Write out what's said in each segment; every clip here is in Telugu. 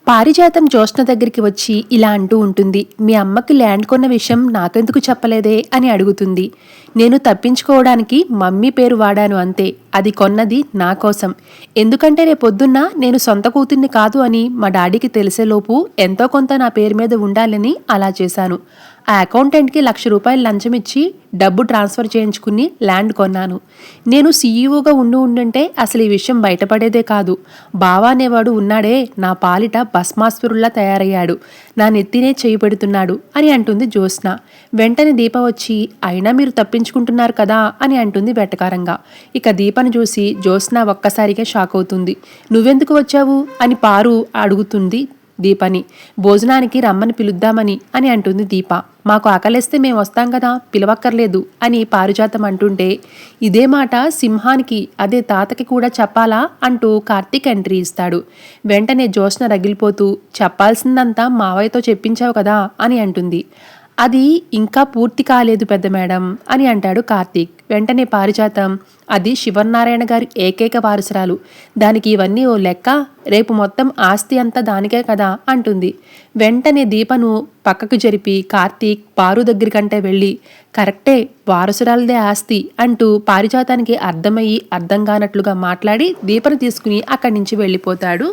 పారిజాతం జ్యోత్స్న దగ్గరికి వచ్చి ఇలా అంటూ ఉంటుంది. మీ అమ్మకి ల్యాండ్ కొన్న విషయం నాకెందుకు చెప్పలేదే అని అడుగుతుంది. నేను తప్పించుకోవడానికి మమ్మీ పేరు వాడాను అంతే. అది కొన్నది నా కోసం. ఎందుకంటే రేపొద్దున్న నేను సొంత కూతుర్ని కాదు అని మా డాడీకి తెలిసేలోపు ఎంతో కొంత నా పేరు మీద ఉండాలని అలా చేశాను. ఆ అకౌంటెంట్కి ₹1,00,000 లంచం ఇచ్చి డబ్బు ట్రాన్స్ఫర్ చేయించుకుని ల్యాండ్ కొన్నాను. నేను సీఈఓగా ఉండుంటే అసలు ఈ విషయం బయటపడేదే కాదు. బావ అనేవాడు ఉన్నాడే, నా పాలిట భస్మాసురుల్లా తయారయ్యాడు. నా నెత్తినే చేయి పెడుతున్నాడు అని అంటుంది జ్యోత్స్న. వెంటనే దీప వచ్చి, అయినా మీరు తప్పించుకుంటున్నారు కదా అని అంటుంది వెటకారంగా. ఇక దీపను చూసి జ్యోత్స్న ఒక్కసారిగా షాక్ అవుతుంది. నువ్వెందుకు వచ్చావు అని పారు అడుగుతుంది దీపని. భోజనానికి రమ్మని పిలుద్దామని అని అంటుంది దీప. మాకు ఆకలేస్తే మేము వస్తాం కదా, పిలవక్కర్లేదు అని పారిజాతం అంటుంటే, ఇదే మాట సింహానికి అదే తాతకి కూడా చెప్పాలా అంటూ కార్తీక్ ఎంట్రీ ఇస్తాడు. వెంటనే జ్యోత్స్న రగిలిపోతూ, చెప్పాల్సిందంతా మావయ్యతో చెప్పించావు కదా అని అంటుంది. అది ఇంకా పూర్తి కాలేదు పెద్ద మేడం అని అంటాడు కార్తీక్. వెంటనే పారిజాతం, అది శివనారాయణ గారి ఏకైక వారసురాలు, దానికి ఇవన్నీ ఓ లెక్క, రేపు మొత్తం ఆస్తి అంతా దానికే కదా అంటుంది. వెంటనే దీపను పక్కకు జరిపి కార్తీక్ పారు దగ్గరికంటే వెళ్ళి, కరెక్టే, వారసురాలదే ఆస్తి అంటూ పారిజాతానికి అర్థమయ్యి అర్థం కానట్లుగా మాట్లాడి దీపను తీసుకుని అక్కడి నుంచి వెళ్ళిపోతాడు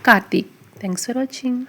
కార్తీక్. Thanks for watching.